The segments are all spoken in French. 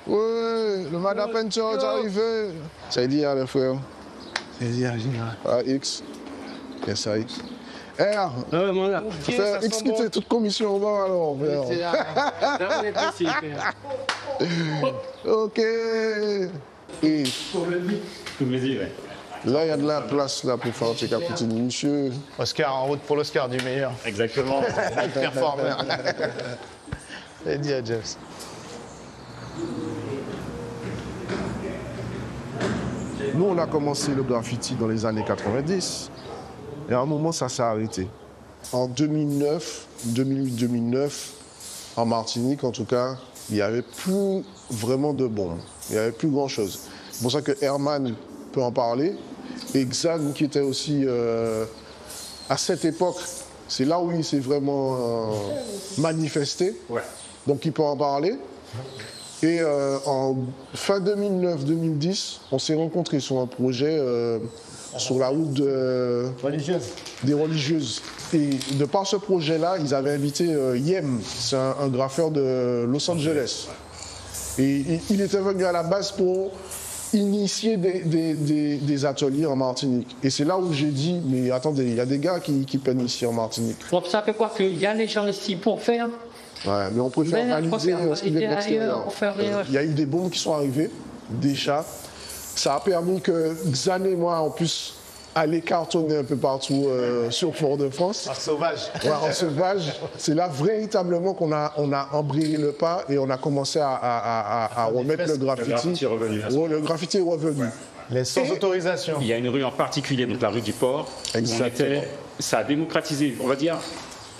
Ouais, le Madame Pencho est arrivé. Ça dit à le frère. Ça dit à général. Ah, X. Yes, ça X. R. Ouais, mon gars. Frère, X qui était toute commission au bas alors, frère. Ok. Et là, il y a de la place là pour faire un petit capitaine, monsieur. Oscar, en route pour l'Oscar du meilleur. Exactement. Performeur. C'est dit à James. Nous, on a commencé le graffiti dans les années 90. Et à un moment, ça s'est arrêté. En 2008-2009, en Martinique, en tout cas, il n'y avait plus vraiment de bombes. Il n'y avait plus grand-chose. C'est pour ça que Herman peut en parler. Et Xan, qui était aussi à cette époque, c'est là où il s'est vraiment manifesté. Ouais. Donc il peut en parler. Et en fin 2009-2010, on s'est rencontrés sur un projet sur la route des religieuses. Et de par ce projet-là, ils avaient invité Yem, c'est un graffeur de Los Angeles. Et il était venu à la base pour initier des ateliers en Martinique. Et c'est là où j'ai dit, mais attendez, il y a des gars qui peinent ici en Martinique. Donc ça fait quoi qu'il y a les gens ici pour faire. Ouais, mais on préfère réaliser ce qui vient de l'extérieur. Il y a eu des bombes qui sont arrivées, déjà. Ça a permis que Xan et moi, on puisse aller cartonner un peu partout sur Fort-de-France. En sauvage. Ouais, en sauvage. C'est là véritablement qu'on a embrayé le pas et on a commencé à remettre le graffiti. Le graffiti est revenu. Le graffiti est revenu. Ouais. Les sans autorisation. Il y a une rue en particulier, donc la rue du Port, où ça a démocratisé, on va dire,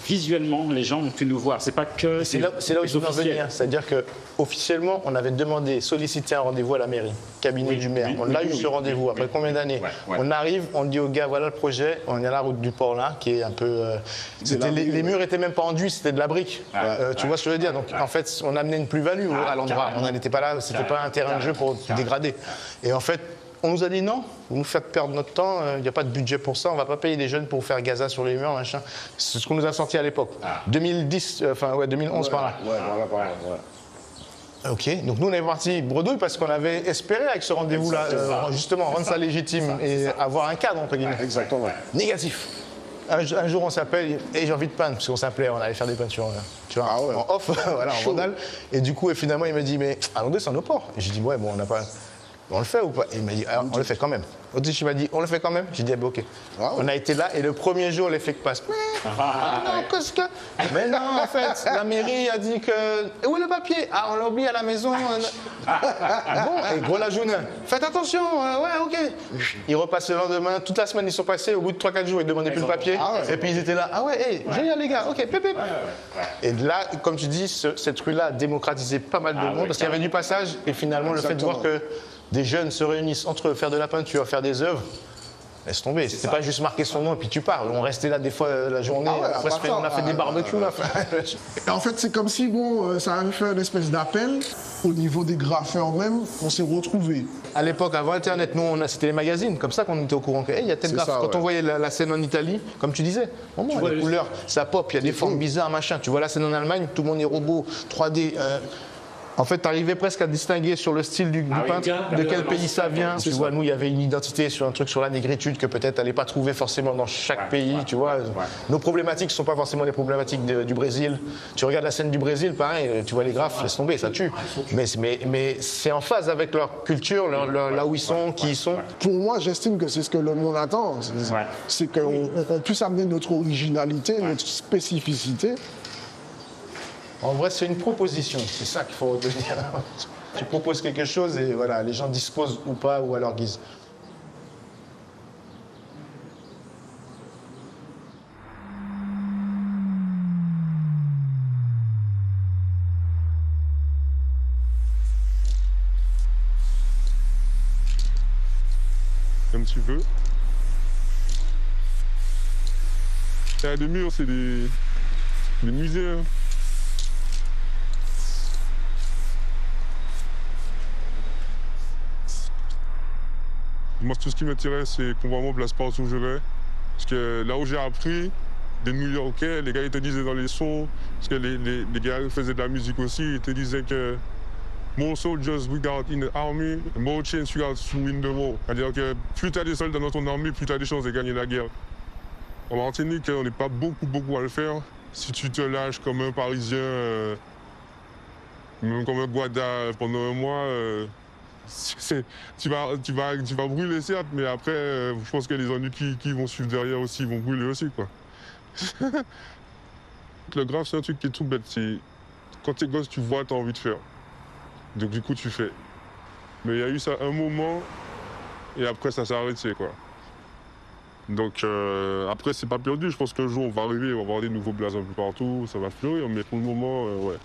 visuellement, les gens ont pu nous voir. C'est pas que. C'est là où je veux en venir. C'est-à-dire qu'officiellement, on avait demandé, sollicité un rendez-vous à la mairie, cabinet du maire. On a eu ce rendez-vous. Après combien d'années? On arrive, on dit aux gars, voilà le projet. On est à la route du Port là, qui est un peu. Les murs étaient même pas enduits, c'était de la brique. Tu vois ce que je veux dire? Donc en fait, on amenait une plus-value à l'endroit. On n'était pas là, c'était pas un terrain de jeu pour dégrader. Et en fait, on nous a dit non, vous nous faites perdre notre temps, il n'y a pas de budget pour ça, on ne va pas payer des jeunes pour faire Gaza sur les murs, machin. C'est ce qu'on nous a sorti à l'époque. 2011 par là. Ouais, voilà. Ok, donc nous on est parti bredouille parce qu'on avait espéré avec ce rendez-vous-là, justement, rendre ça légitime et avoir un cadre, entre guillemets. Exactement. Négatif. Un jour on s'appelle et j'ai envie de peindre, parce qu'on s'appelait, on allait faire des peintures, tu vois, en off, voilà, en vandale. Et du coup, finalement, il me dit, mais allons descendre au port. Et j'ai dit, ouais, bon, on n'a pas. On le fait ou pas? Et il m'a dit, on le fait quand même. Autriche, il m'a dit, on le fait quand même? J'ai dit, ok. On a été là et le premier jour, les flics passent. Non, qu'est-ce que. Mais non, en fait, la mairie a dit que. Et où est le papier? Ah, on l'a oublié à la maison. Bon, et gros la journée. Faites attention, ouais, ok. Ils repassent le lendemain, toute la semaine, ils sont passés. Au bout de 3-4 jours, ils demandaient plus le papier. Et puis ils étaient là, ah ouais, hey, génial les gars, ok, pip. Et là, comme tu dis, cette rue-là a démocratisé pas mal de monde parce qu'il y avait du passage et finalement, le fait de voir que des jeunes se réunissent entre eux, faire de la peinture, faire des œuvres, laisse tomber. C'était pas juste marquer son nom et puis tu pars. On restait là des fois la journée, après on a fait des barbecues là. En fait, c'est comme si, ça avait fait une espèce d'appel au niveau des graffeurs même, on s'est retrouvés. À l'époque, avant Internet, nous, c'était les magazines, comme ça qu'on était au courant que, il y a tel graphe. Quand on voyait la scène en Italie, comme tu disais, tu vois les couleurs, ça pop, il y a des formes bizarres, machin. Tu vois la scène en Allemagne, tout le monde est robot, 3D. En fait, tu arrivais presque à distinguer sur le style du peintre de quel pays ça vient. Tu vois, nous, il y avait une identité sur un truc sur la négritude que peut-être tu n'allais pas trouver forcément dans chaque pays. Tu vois, nos problématiques ne sont pas forcément les problématiques du Brésil. Tu regardes la scène du Brésil, pareil, tu vois les graphes, laisse tomber, ça tue. Mais c'est en phase avec leur culture, là où ils sont, qui ils sont. Pour moi, j'estime que c'est ce que le monde attend. C'est qu'on puisse amener notre originalité, notre spécificité. En vrai, c'est une proposition, c'est ça qu'il faut retenir. Tu proposes quelque chose et voilà, les gens disposent ou pas, ou à leur guise. Un petit peu. Et des murs, c'est des musées. Hein. Moi, tout ce qui m'intéresse, c'est qu'on vraiment place partout où je vais. Parce que là où j'ai appris, des New-Yorkais, les gars ils te disaient dans les sons, parce que les gars faisaient de la musique aussi, ils te disaient que more soldiers we got in the army, more chance we got to win the war. C'est-à-dire que plus tu as des soldats dans ton armée, plus tu as des chances de gagner la guerre. En Martinique, on n'est pas beaucoup à le faire. Si tu te lâches comme un Parisien, même comme un Guada pendant un mois, tu vas brûler certes, mais après, je pense que les ennuis qui vont suivre derrière aussi vont brûler aussi, quoi. Le grave, c'est un truc qui est tout bête. C'est quand t'es gosse, tu vois, t'as envie de faire. Donc du coup, tu fais. Mais il y a eu ça un moment, et après, ça s'est arrêté, quoi. Donc après, c'est pas perdu. Je pense qu'un jour, on va arriver, on va avoir des nouveaux blazes un peu partout, ça va fleurir, mais pour le moment, ouais.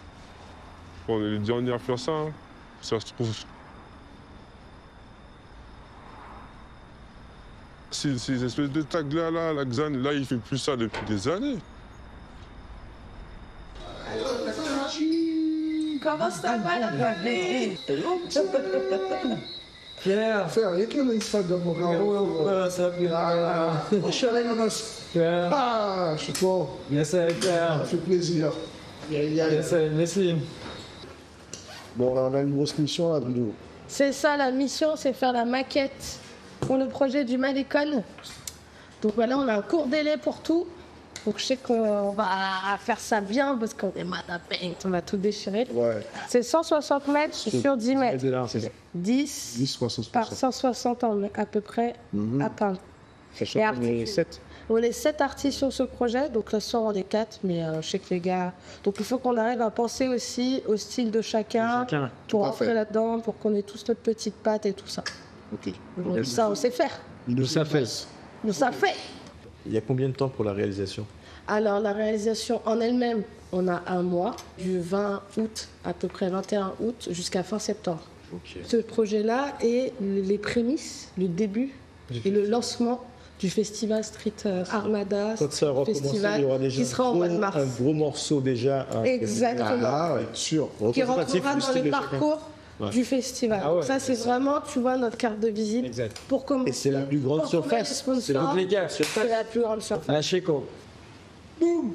On est les derniers à faire ça. Hein. Ça se trouve. Ces espèces de tags-là, la Xan, là, il fait plus ça depuis des années. Comment ça va la famille? Pierre, il y a quel Instagram mon gars? Ça va. Je suis allé dans Pierre. Ah, je suis fort. Yes, Pierre. Ça fait plaisir. Yes, merci. Bon, là, on a une grosse mission là, Bruno. C'est ça la mission, c'est faire la maquette pour le projet du Malécon. Donc voilà, on a un court délai pour tout. Donc je sais qu'on va faire ça bien parce qu'on est mad à paint, on va tout déchirer. Ouais. C'est 160 mètres sur 10 mètres. 10 par 160 à peu près à peindre. On est 7 artistes sur ce projet, donc là soir on est 4, mais je sais que les gars... Donc il faut qu'on arrive à penser aussi au style de chacun. Pour rentrer là-dedans, pour qu'on ait tous notre petite patte et tout ça. Ok. Donc, ça on sait faire. Nous ça fait. Nous ça fait. Il y a combien de temps pour la réalisation? Alors la réalisation en elle-même, on a un mois, du 20 août à peu près 21 août jusqu'à fin septembre. Okay. Ce projet-là est les prémices, le début et le lancement du festival Street Armada. Quand ça aura commencé, il y aura déjà qui sera en mois de mars. Un gros morceau déjà. Exactement. Ah, ouais, sûr. Qui rentrera dans le parcours du festival. Ah ouais, ça, c'est vraiment, tu vois, notre carte de visite. Exact. Pour commencer. Et c'est la plus grande surface. C'est donc les gars, C'est la plus grande surface. un chéco. Boum.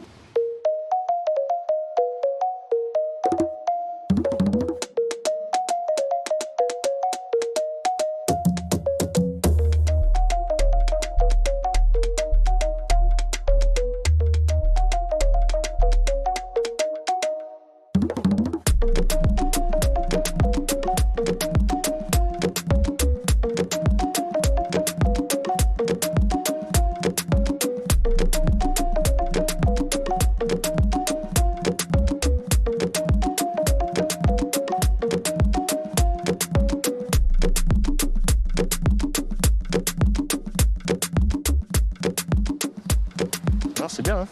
C'est bien, hein.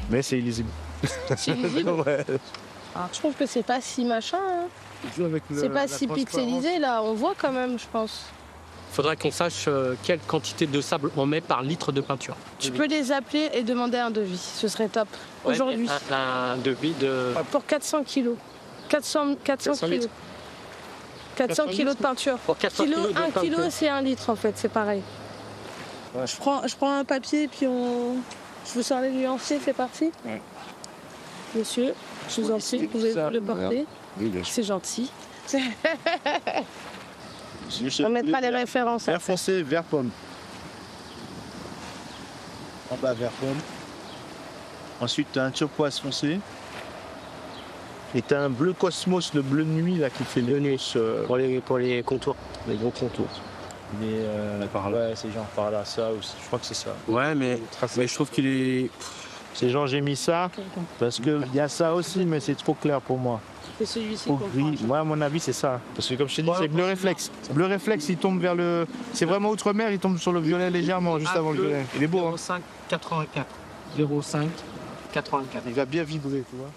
Mais c'est illisible. C'est illisible. Ouais. Alors, je trouve que c'est pas si machin. Hein. C'est pas si pixelisé là, on voit quand même, je pense. Faudrait qu'on sache quelle quantité de sable on met par litre de peinture. Tu peux les appeler et demander un devis, ce serait top. Ouais, Aujourd'hui. Un devis de... Pour 400 kilos. 400 kilos. 400 kilos de peinture. Pour 400 kilos de 1 peinture. kilo, c'est 1 litre en fait, c'est pareil. Ouais. Je prends un papier et puis je vous sors les nuanciers, c'est parti. Ouais. Monsieur, je vous en prie, vous pouvez le porter. Oui, bien sûr. C'est gentil. On mettra les références. Vert foncé, vert pomme. En bas, vert pomme. Ensuite, tu as un turquoise foncé. Et tu as un bleu cosmos, le bleu de nuit là, qui fait Le nuit, pour les contours, les gros contours. par là. Ouais, c'est genre par là, ça aussi. Je crois que c'est ça. Ouais, mais je trouve qu'il est... C'est genre, j'ai mis ça parce qu'il y a ça aussi, mais c'est trop clair pour moi. C'est celui-ci Trop qu'on gris. prend. Moi, à mon avis, c'est ça. Parce que comme je t'ai dit, c'est bleu réflexe. Bleu réflexe, il tombe vers le. C'est vraiment outre-mer, il tombe sur le violet légèrement, juste avant le violet. Il est beau, hein. 05 84. 05 84. Il va bien vibrer, tu vois.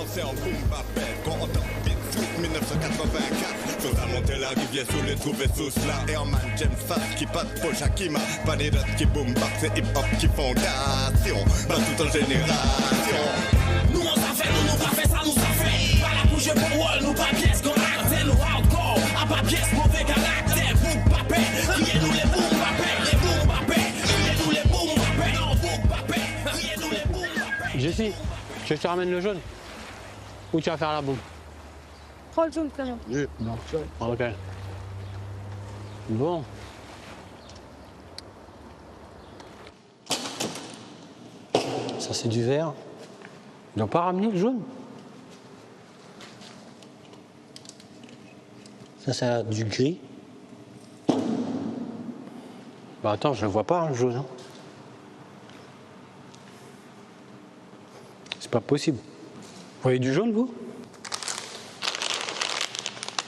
C'est en boom bap, quand on entend Beat Foot 1984, faisant monter la rivière sous les trouver sous là. Herman, James Fast qui passe pour Shakima. Pas des dates qui boom bap, c'est hip hop qui fondation. Pas tout en génération. Nous on s'a fait, nous pas fait ça, nous ça fait. Pas la bouche pour wall, nous pas pièce qu'on acte, nous hardcore. A pas pièce, mauvais caractère. Boum papé, criez-nous les boum papé. Les boum papé, criez-nous les boum papé. Non, boum papé, criez-nous les boum papé. Jessie, tu veux que je te ramène le jaune? Ou tu vas faire la boum? Prends le jaune, frère. Non. Ok. Bon. Ça, c'est du vert. Ils n'ont pas ramené le jaune? Ça, c'est du gris. Bah attends, je le vois pas, hein, le jaune. Hein. C'est pas possible. Vous voyez du jaune, vous?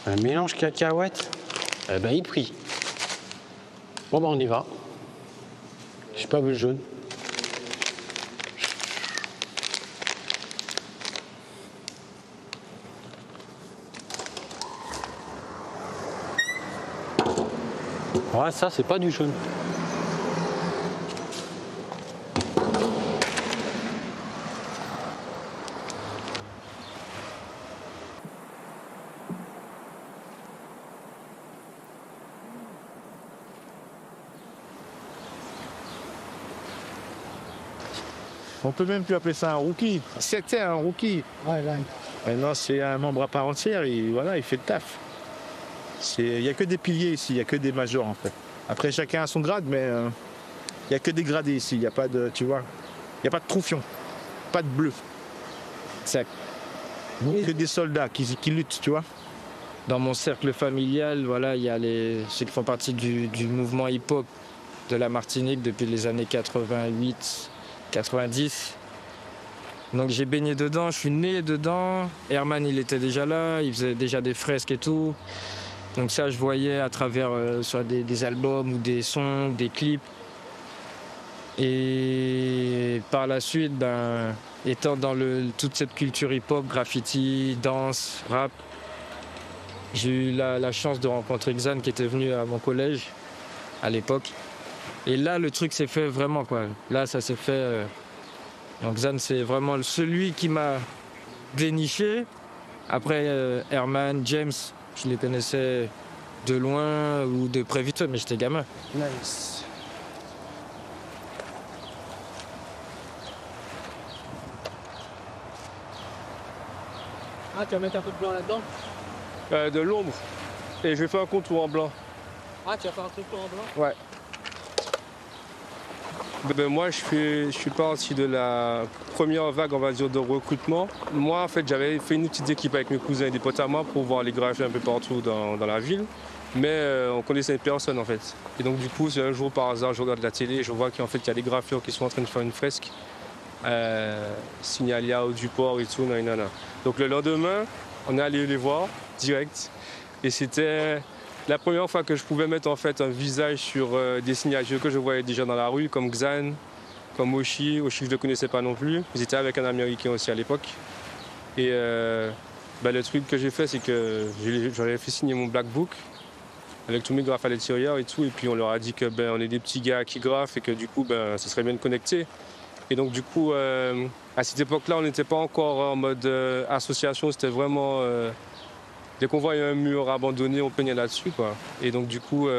Un mélange cacahuète. Eh ben, il prie. Bon, ben, on y va. J'ai pas vu le jaune. Ouais, ça, c'est pas du jaune. On peut même plus appeler ça un rookie. C'était un rookie. Ouais, là. Maintenant, c'est un membre à part entière et voilà, il fait le taf. Il n'y a que des piliers ici, il n'y a que des majors en fait. Après, chacun a son grade, mais il n'y a que des gradés ici. Il n'y a pas de, tu vois, il n'y a pas de troufion, pas de bleu. C'est que des soldats qui luttent, tu vois. Dans mon cercle familial, voilà, il y a ceux qui font partie du mouvement hip-hop de la Martinique depuis les années 88, 90. Donc j'ai baigné dedans, je suis né dedans. Herman, il était déjà là, il faisait déjà des fresques et tout. Donc ça, je voyais à travers soit des albums ou des sons, des clips. Et par la suite, étant dans toute cette culture hip-hop, graffiti, danse, rap, j'ai eu la chance de rencontrer Xan qui était venu à mon collège à l'époque. Et là, le truc s'est fait vraiment, quoi. Là, ça s'est fait... Donc Xan, c'est vraiment celui qui m'a déniché. Après, Herman, James, je les connaissais de loin ou de près vite, mais j'étais gamin. Nice. Ah, tu vas mettre un peu de blanc là-dedans? De l'ombre. Et je vais faire un contour en blanc. Ah, tu vas faire un truc en blanc? Ouais. Ben, moi, je suis parti de la première vague, on va dire, de recrutement. Moi, en fait, j'avais fait une petite équipe avec mes cousins et des potes à moi pour voir les graphies un peu partout dans la ville. Mais on connaissait personne, en fait. Et donc, du coup, c'est un jour, par hasard, je regarde la télé et je vois qu'en fait, il y a des graffeurs qui sont en train de faire une fresque. Signalia, du port et tout, nanana. Donc, le lendemain, on est allé les voir, direct. Et c'était la première fois que je pouvais mettre en fait un visage sur des signatures que je voyais déjà dans la rue, comme Xan, comme Oshi. Oshi, je ne le connaissais pas non plus. Ils étaient avec un Américain aussi à l'époque. Et le truc que j'ai fait, c'est que j'avais fait signer mon Black Book avec tous mes graphes à l'intérieur et tout. Et puis on leur a dit que on est des petits gars qui graffent et que du coup, ce serait bien de connecter. Et donc du coup, à cette époque-là, on n'était pas encore en mode association. C'était vraiment... dès qu'on voyait un mur abandonné, on peignait là-dessus, quoi. Et donc du coup,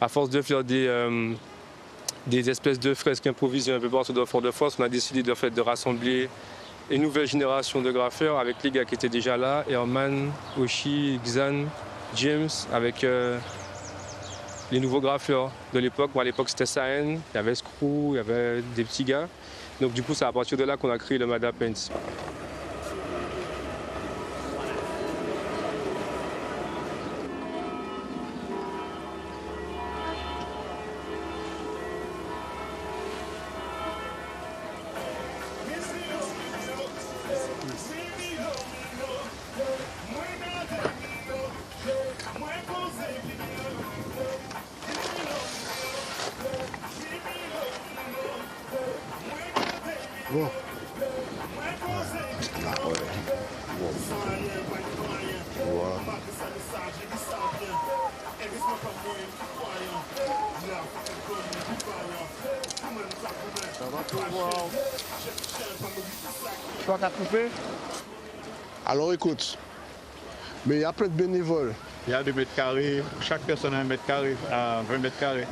à force de faire des espèces de fresques improvisées un peu partout dans Fort-de-France, on a décidé de rassembler une nouvelle génération de graffeurs avec les gars qui étaient déjà là, Herman, Oshi, Xan, James, avec les nouveaux graffeurs de l'époque. Moi, à l'époque, c'était Sahen, il y avait Screw, il y avait des petits gars. Donc du coup, c'est à partir de là qu'on a créé le Mada Paints. Bon. Toi, t'as coupé? Alors écoute, mais il y a plein de bénévoles. Il y a 2 mètres carrés, chaque personne a 1 mètre carré, à 20 mètres carrés.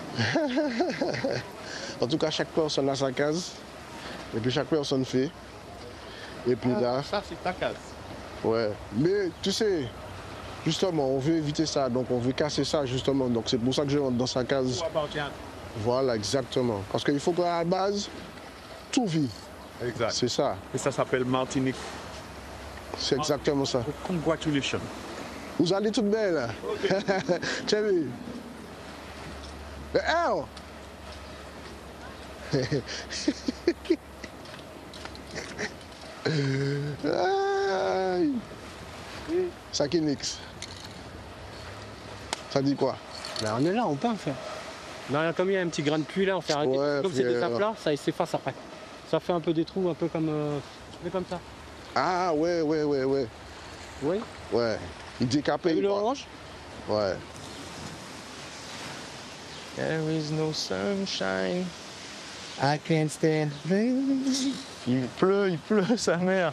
En tout cas, chaque personne a sa case. Et puis chaque personne fait. Et puis là. Ça, c'est ta case. Ouais. Mais tu sais, justement, on veut éviter ça. Donc on veut casser ça, justement. Donc c'est pour ça que je rentre dans sa case. Voilà, exactement. Parce qu'il faut qu'à la base, tout vit. Exact. C'est ça. Et ça s'appelle Martinique. C'est exactement ça. Congratulations. Vous allez toutes belles. Tiens, oui. Ça qui nixe. Ça dit quoi? Ben, on est là, on peint, frère. Non, comme il y a un petit grain de pluie là, on fait arrêter. Ouais, comme c'est des aplats, ça s'efface après. Ça fait un peu des trous, un peu comme, ça. Ah ouais. Oui. Ouais. Il décapé. Le orange? Ouais. There is no sunshine. I can't stand. Il pleut, sa mère.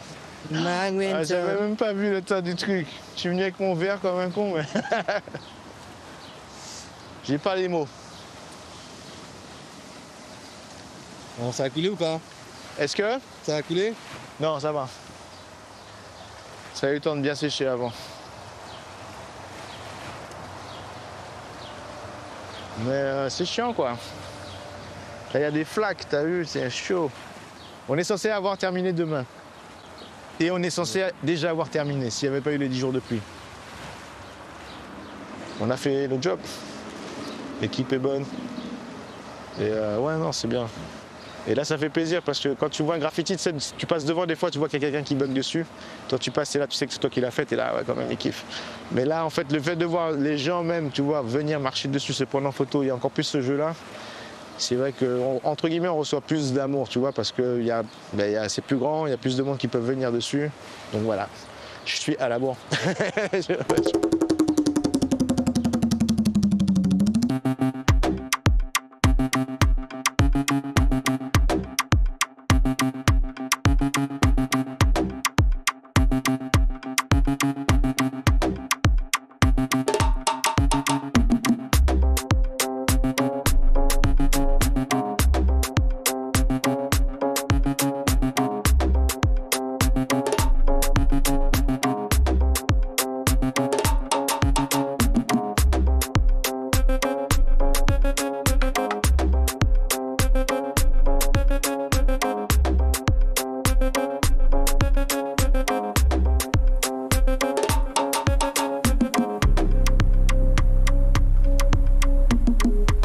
J'avais même pas vu le tas du truc. Je suis venu avec mon verre comme un con, mais. J'ai pas les mots. Bon, ça a coulé ou pas? Est-ce que? Ça a coulé? Non, ça va. Ça a eu le temps de bien sécher avant. Mais c'est chiant, quoi. Là, il y a des flaques, t'as vu, c'est chaud. On est censé avoir terminé demain. Et on est censé déjà avoir terminé, s'il n'y avait pas eu les 10 jours de pluie. On a fait le job. L'équipe est bonne. Et ouais, non, c'est bien. Et là, ça fait plaisir parce que quand tu vois un graffiti, tu passes devant, des fois, tu vois qu'il y a quelqu'un qui bug dessus. Toi, tu passes et là, tu sais que c'est toi qui l'as fait et là, ouais, quand même, il kiffe. Mais là, en fait, le fait de voir les gens même, tu vois, venir marcher dessus, se prendre en photo, il y a encore plus ce jeu-là. C'est vrai qu'entre guillemets, on reçoit plus d'amour, tu vois, parce que c'est plus grand, il y a plus de monde qui peuvent venir dessus. Donc voilà, je suis à la bourre.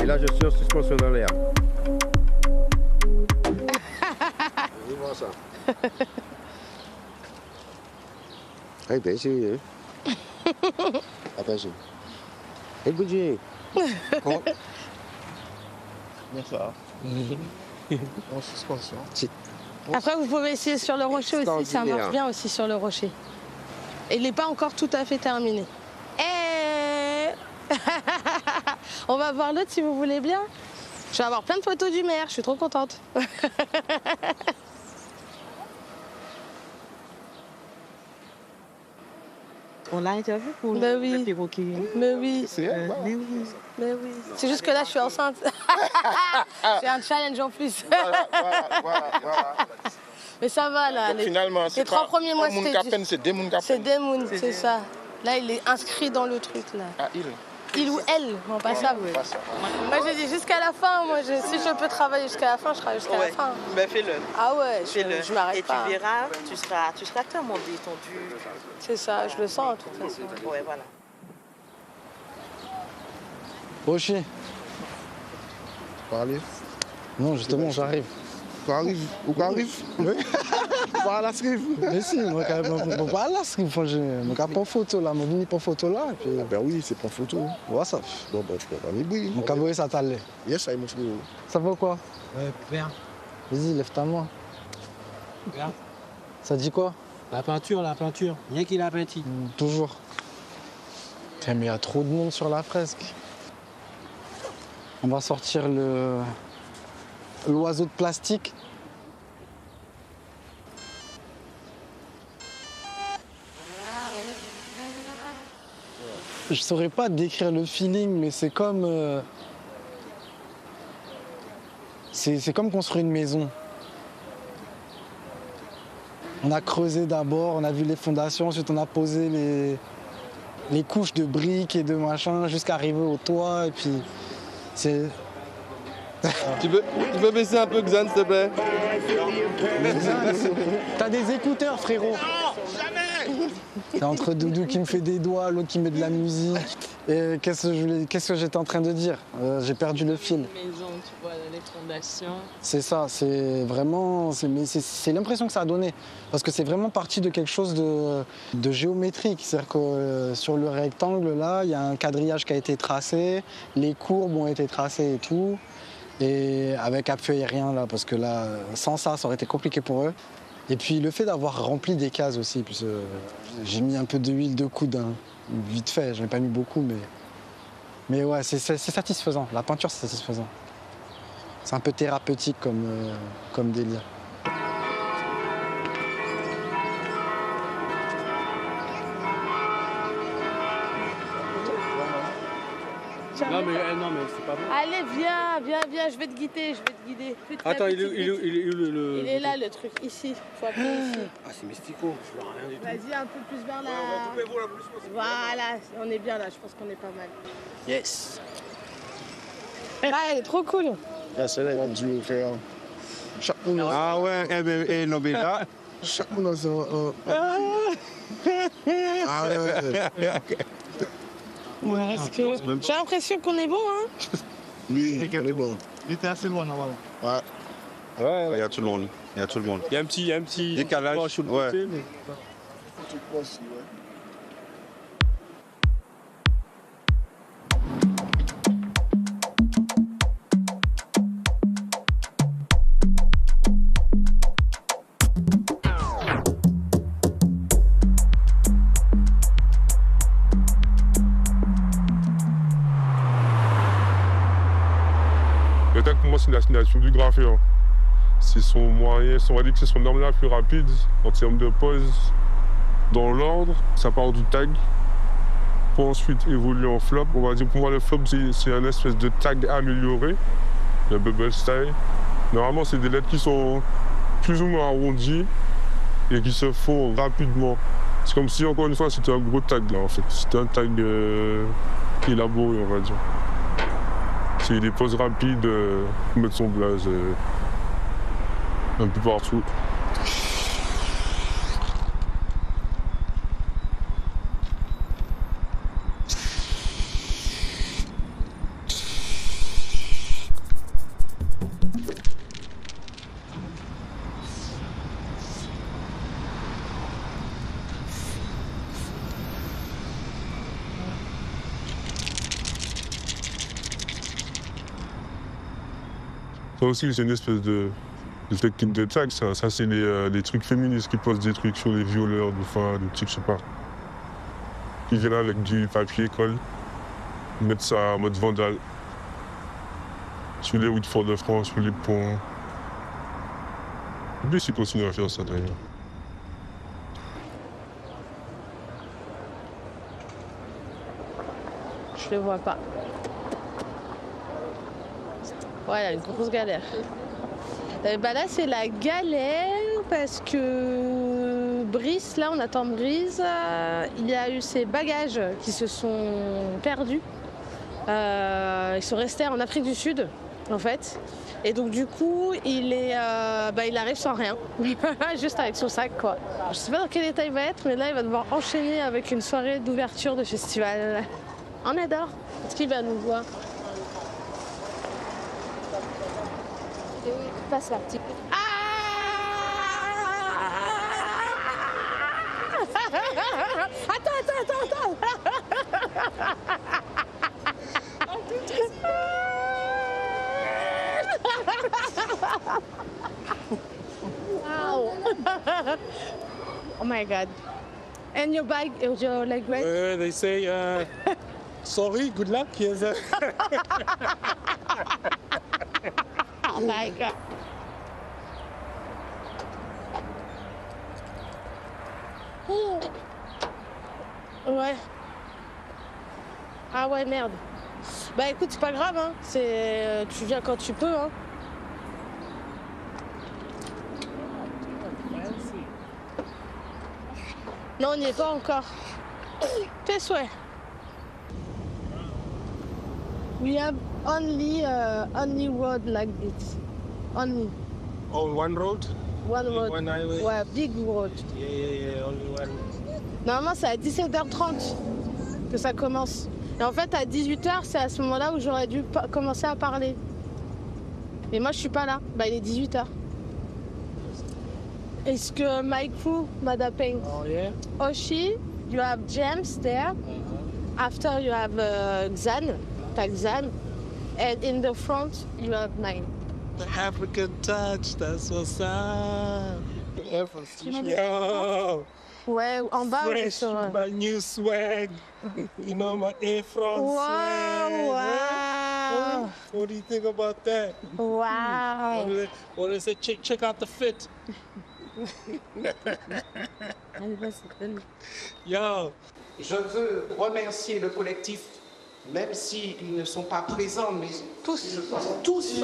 Là, je suis en suspension dans l'air. Je vois ça. Hey, t'es sérieux? Attention. Écoutez. Bonsoir. En suspension. Après, vous pouvez essayer sur le rocher aussi, ça marche bien aussi sur le rocher. Et il n'est pas encore tout à fait terminé. On va voir l'autre si vous voulez bien. Je vais avoir plein de photos du maire, je suis trop contente. On l'a interviewé pour le perroquet. Mais oui. Mais oui. Mais oui. C'est juste que là, je suis enceinte. J'ai un challenge en plus. Voilà. Mais ça va là. Donc, finalement, les 3 premiers mois, c'est des Mounkapen. C'est des Moon, c'est ça. Là, il est inscrit dans le truc là. Ah, il. Il ou elle, non pas ça. Moi j'ai dit jusqu'à la fin, si je peux travailler jusqu'à la fin, je travaille jusqu'à la fin. Ben fais-le. Ah ouais, je m'arrête pas. Et tu verras, tu seras tellement détendu. C'est ça, je le sens de toute façon. Ouais, voilà. Rocher. Parlez. Non, justement, j'arrive. Où qu'arrive? Oui. Pas la scrive. Mais si, moi, pas la scrive. Je prends photo là, je viens pour photo là. Puis... Ben oui, c'est pour photo. WhatsApp. Bon, ben, tu peux pas m'ébrouiller. Mon cabouet, ça t'allait. Yes, ça y est, mon frère. Ça vaut quoi? Vert. Vas-y, lève ta main. Vert. Ça dit quoi? La peinture. Rien qu'il a peinti. Toujours. Putain, mais il y a trop de monde sur la fresque. On va sortir l'oiseau de plastique. Je saurais pas décrire le feeling, mais c'est comme... c'est comme construire une maison. On a creusé d'abord, on a vu les fondations, ensuite on a posé les couches de briques et de machin jusqu'à arriver au toit, et puis c'est... Tu peux baisser un peu, Xan, s'il te plaît? T'as des écouteurs, frérot. C'est entre Doudou qui me fait des doigts, l'autre qui met de la musique. Et qu'est-ce que j'étais en train de dire? J'ai perdu le fil. Maison, tu vois, les fondations. C'est ça, c'est vraiment... C'est l'impression que ça a donné. Parce que c'est vraiment parti de quelque chose de géométrique. C'est-à-dire que sur le rectangle, là, il y a un quadrillage qui a été tracé, les courbes ont été tracées et tout. Et avec appui aérien, là, parce que là, sans ça, ça aurait été compliqué pour eux. Et puis le fait d'avoir rempli des cases aussi, puisque j'ai mis un peu d'huile de coude, hein, vite fait, j'en ai pas mis beaucoup, mais ouais, c'est satisfaisant. La peinture, c'est satisfaisant. C'est un peu thérapeutique comme délire. Non mais c'est pas bon. Allez, viens, je vais te guider, Petit à Attends, petit, il est là le truc, ici. Faut appuyer ici. Ah, c'est mystico, je vois rien du tout. Vas-y, un peu plus vers là. Voilà, on est bien là, je pense qu'on est pas mal. Yes. Ah, elle est trop cool. Ah, celle-là, il va dû faire. Chaque monde. Ah ouais, non mais là. Chaque monde a Ah ouais. Ouais, j'ai l'impression qu'on est bon, hein. Oui, on est bon. Il était assez loin, normalement. Ouais. Ouais, il y a tout le monde. Il y a un petit décalage. sur le Ouais. côté, mais... Le tag pour moi c'est la signature du graffeur. C'est son moyen, on va dire que c'est son arme la plus rapide en termes de pose. Dans l'ordre, ça part du tag pour ensuite évoluer en flop. On va dire pour moi le flop c'est un espèce de tag amélioré, le bubble style. Normalement c'est des lettres qui sont plus ou moins arrondies et qui se font rapidement. C'est comme si encore une fois c'était un gros tag là en fait. C'était un tag élaboré on va dire. C'est des poses rapides pour mettre son blaze un peu partout. Ça aussi, c'est une espèce de technique de tag, ça. Ça, c'est les trucs féministes qui posent des trucs sur les violeurs, des fois, des trucs, je sais pas. Ils viennent avec du papier colle, ils mettent ça en mode vandale. Sur les routes Fort de France, sur les ponts. En plus, ils continuent à faire ça d'ailleurs. Je le vois pas. Voilà, une grosse galère. Bah là, c'est la galère parce que Brice, là, on attend Brice. Il y a eu ses bagages qui se sont perdus. Ils sont restés en Afrique du Sud, en fait. Et donc, du coup, il arrive sans rien. Juste avec son sac, quoi. Je sais pas dans quel état il va être, mais là, il va devoir enchaîner avec une soirée d'ouverture de festival. On adore. Est-ce qu'il va nous voir? Passe la petite. Attends. Wow. Oh my God. And your bag, your leg right? They say, sorry, good luck. Yes. Oh my God. Ouais. Ah ouais, merde. Bah écoute, c'est pas grave, hein. Tu viens quand tu peux, hein. Non, on n'y est pas encore. Tes souhaits. We have only road like this. Only. On one road? One road. One highway? Ouais, big road. Yeah, only one. Normalement, c'est à 17h30 que ça commence. Et en fait, à 18h, c'est à ce moment-là où j'aurais dû commencer à parler. Mais moi, je suis pas là. Bah, il est 18h. Est-ce que my crew m'a paint? Oh, yeah. Oshi, you have James there. After you have Xan, Xan. And in the front, you have 9. The African touch, that's what's up. Yo! Ouais, en bas. Fresh, my new swag. You know, my Air France swag. Wow. What do you think about that? Wow. What do they say? Check out the fit. Yo. Je veux remercier le collectif, même s'ils ne sont pas présents, mais tous entre-temps. Je suis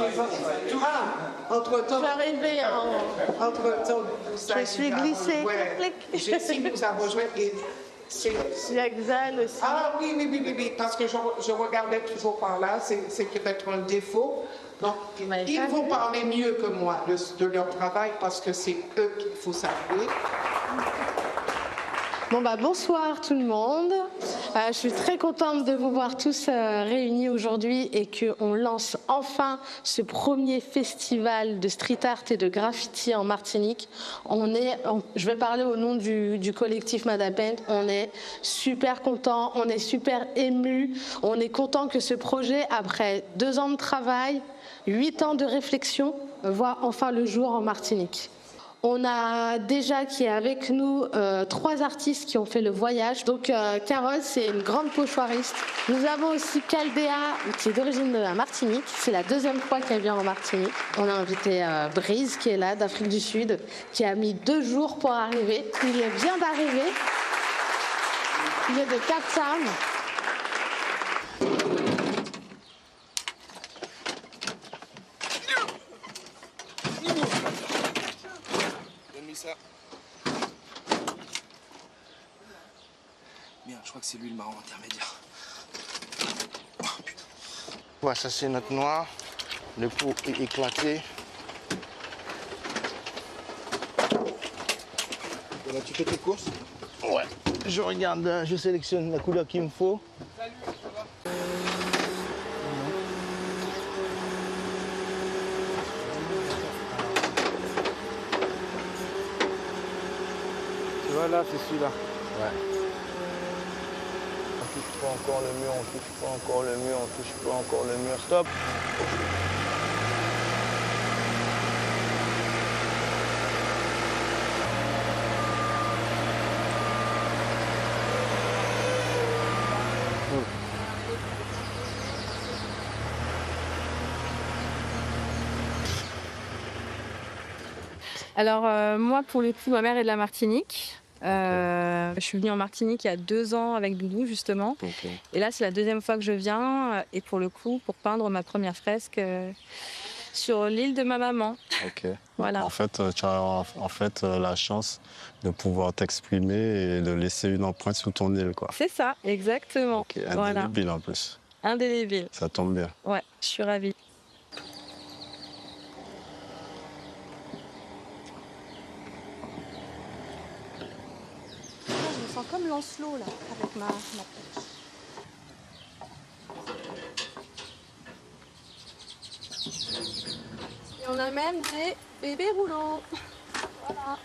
arrivée Entre-temps, je suis glissée. Ouais, Jessie nous a rejoint et c'est... Il y a Xan aussi. Ah oui, parce que je regardais toujours par là, c'est peut-être un défaut. Donc, ils vont parler mieux que moi de leur travail parce que c'est eux qu'il faut saluer. Bon bah bonsoir tout le monde. Je suis très contente de vous voir tous réunis aujourd'hui et qu'on lance enfin ce premier festival de street art et de graffiti en Martinique. Je vais parler au nom du collectif Madapent. On est super contents, on est super émus. On est content que ce projet, après 2 ans de travail, 8 ans de réflexion, voit enfin le jour en Martinique. On a déjà qui est avec nous 3 artistes qui ont fait le voyage. Donc Carole, c'est une grande pochoiriste. Nous avons aussi Caldea, qui est d'origine de la Martinique. C'est la 2e fois qu'elle vient en Martinique. On a invité Brise, qui est là, d'Afrique du Sud, qui a mis 2 jours pour arriver. Il vient d'arriver. Il est de Cap Town. Merde, je crois que c'est lui le marron intermédiaire. Ouais, ça c'est notre noir. Le pot est éclaté. Là, tu fais tes courses? Ouais. Je regarde, je sélectionne la couleur qu'il me faut. Salut, ça va? Voilà, c'est celui-là. Ouais. On touche pas encore le mur, on touche pas encore le mur, on touche pas encore le mur. Stop. Alors moi, pour le coup, ma mère est de la Martinique. Je suis venue en Martinique il y a 2 ans avec Doudou, justement. Okay. Et là, c'est la 2e fois que je viens. Et pour le coup, pour peindre ma première fresque sur l'île de ma maman. Ok. Voilà. En fait, tu as la chance de pouvoir t'exprimer et de laisser une empreinte sur ton île, quoi. C'est ça, exactement. Ok, indélébile en plus. Indélébile. Ça tombe bien. Ouais, je suis ravie. Je me sens comme Lancelot là, avec ma pêche. Et on a même des bébés roulants. Voilà.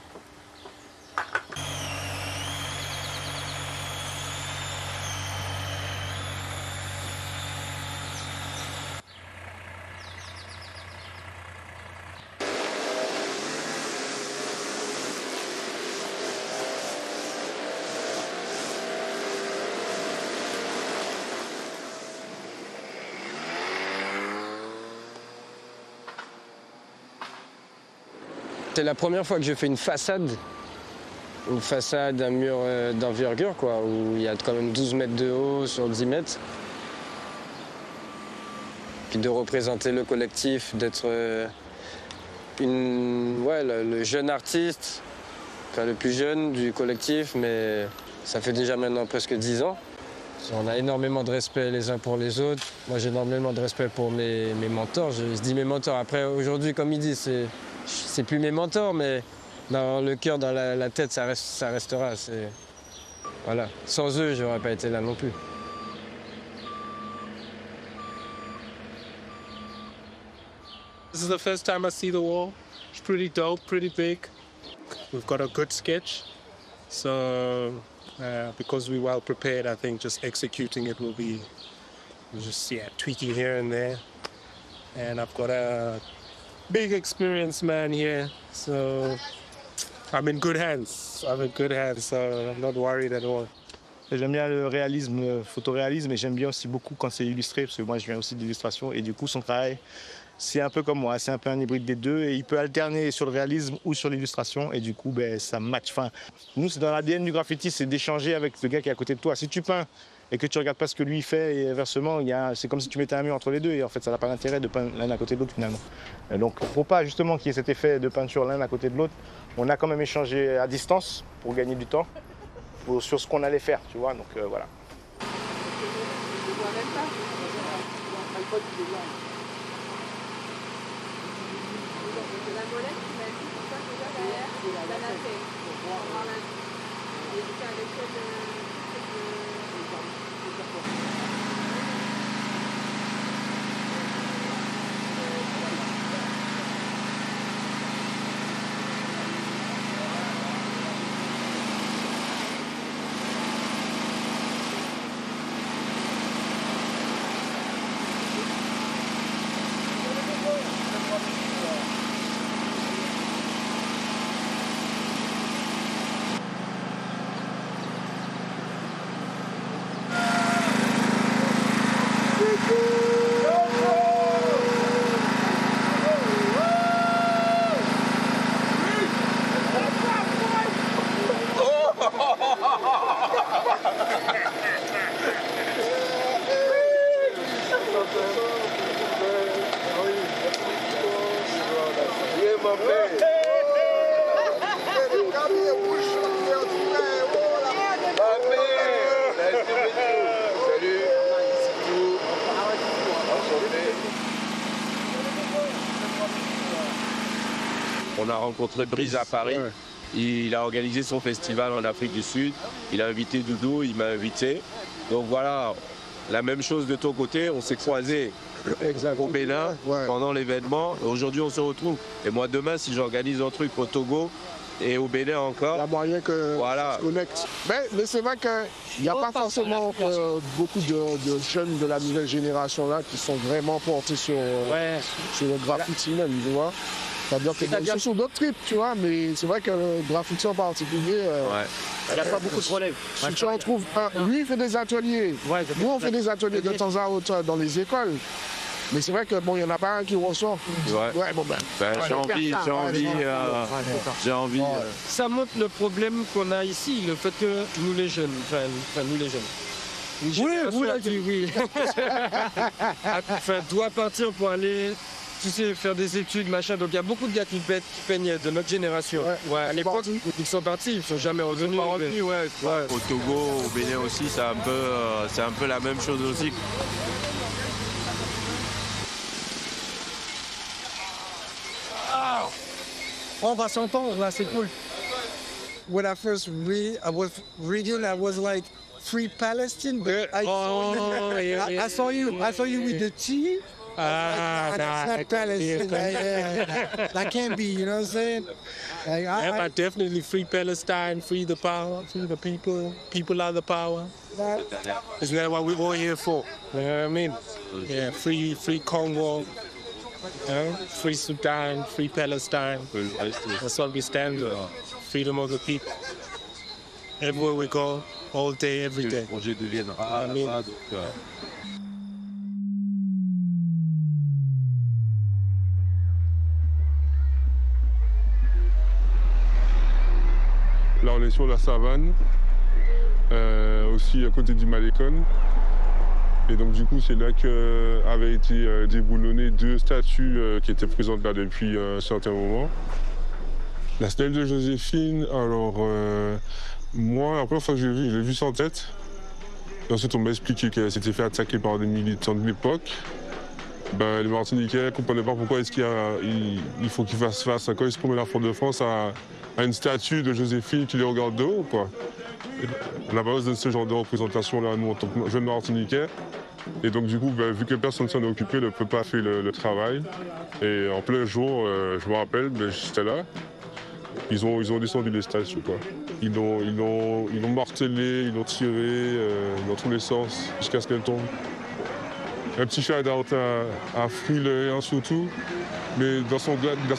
C'est la première fois que je fais une façade, un mur d'envergure, quoi, où il y a quand même 12 mètres de haut sur 10 mètres. puis de représenter le collectif, d'être le jeune artiste, enfin le plus jeune du collectif, mais ça fait déjà maintenant presque 10 ans. On a énormément de respect les uns pour les autres. Moi, j'ai énormément de respect pour mes mentors. Je dis mes mentors. Après, aujourd'hui, comme il dit, c'est plus mes mentors, mais dans le cœur, dans la tête, ça restera. Voilà. Sans eux, je n'aurais pas été là non plus. This is the first time I see the wall. It's pretty dope, pretty big. We've got a good sketch. So, because we're well prepared, I think just executing it will be just tweaking here and there. And I've got a big experienced man here, so I'm in good hands. So I'm not worried at all. J'aime bien le réalisme, le photoréalisme, et j'aime bien aussi beaucoup quand c'est illustré, parce que moi je viens aussi d'illustration, et du coup son travail, c'est un peu comme moi, c'est un peu un hybride des deux, et il peut alterner sur le réalisme ou sur l'illustration, et du coup ça match. Enfin, nous, c'est dans l'ADN du graffiti, c'est d'échanger avec le gars qui est à côté de toi. Si tu peins et que tu regardes pas ce que lui fait, et inversement, c'est comme si tu mettais un mur entre les deux, et en fait ça n'a pas d'intérêt de peindre l'un à côté de l'autre finalement. Et donc pour pas justement qu'il y ait cet effet de peinture l'un à côté de l'autre, on a quand même échangé à distance pour gagner du temps sur ce qu'on allait faire, tu vois, donc voilà. On a rencontré Brise à Paris. Ouais. Il a organisé son festival en Afrique du Sud. Il a invité Doudou, il m'a invité. Donc voilà, la même chose de ton côté. On s'est croisés au Bénin pendant l'événement. Aujourd'hui, on se retrouve. Et moi, demain, si j'organise un truc au Togo et au Bénin encore... Il y a moyen que on se connecte. Mais c'est vrai qu'il n'y a pas forcément beaucoup de jeunes de la nouvelle génération là qui sont vraiment portés sur le graffiti même, tu vois. C'est-à-dire que sur d'autres trips, tu vois, mais c'est vrai que le graffiti en particulier, il n'y a pas beaucoup de relève. Si tu en trouves un, lui il fait des ateliers, nous on fait des ateliers de temps à autre dans les écoles. Mais c'est vrai que bon, il n'y en a pas un qui ressort. J'ai envie. Ça montre le problème qu'on a ici, le fait que nous les jeunes, oui. Doit partir pour aller, tu sais, faire des études, machin. Donc il y a beaucoup de gars qui peignaient de notre génération. À l'époque, ils sont partis, ils ne sont jamais revenus. Au Togo, au Bénin aussi, c'est un peu la même chose aussi. On va s'entendre là, c'est cool. When I first I was reading, I was like, Free Palestine, but I saw you with the T. That's not Palestine. That can't be, you know what I'm saying? I definitely free Palestine, free the power, free the people. People are the power. Isn't that what we're all here for? You know what I mean? Yeah, free Congo. Free Sudan, free Palestine. That's what we stand for. Freedom of the people. Everywhere we go, all day, every day. Là, on est sur la savane, aussi à côté du Malécon. Et donc du coup, c'est là qu'avaient été déboulonnées 2 statues qui étaient présentes là depuis un certain moment. La stèle de Joséphine, alors moi, la première fois que j'ai vu ça en tête. Et ensuite, on m'a expliqué qu'elle s'était fait attaquer par des militants de l'époque. Ben, les Martiniquais ne comprenaient pas pourquoi est-ce qu'il faut qu'ils fassent face, quand ils se promènent à Fort-de-France, à une statue de Joséphine qui les regarde de haut, quoi. On n'a pas besoin de ce genre de représentation-là, nous, en tant que jeunes Martiniquais. Et donc, du coup, ben, vu que personne ne s'en est occupé, le peuple a fait le travail. Et en plein jour, je me rappelle, ben, j'étais là, ils ont descendu les statues, quoi. Ils l'ont martelé, ils l'ont tiré dans tous les sens, jusqu'à ce qu'elle tombe. Un petit shout-out à Free le 1 surtout, mais dans sa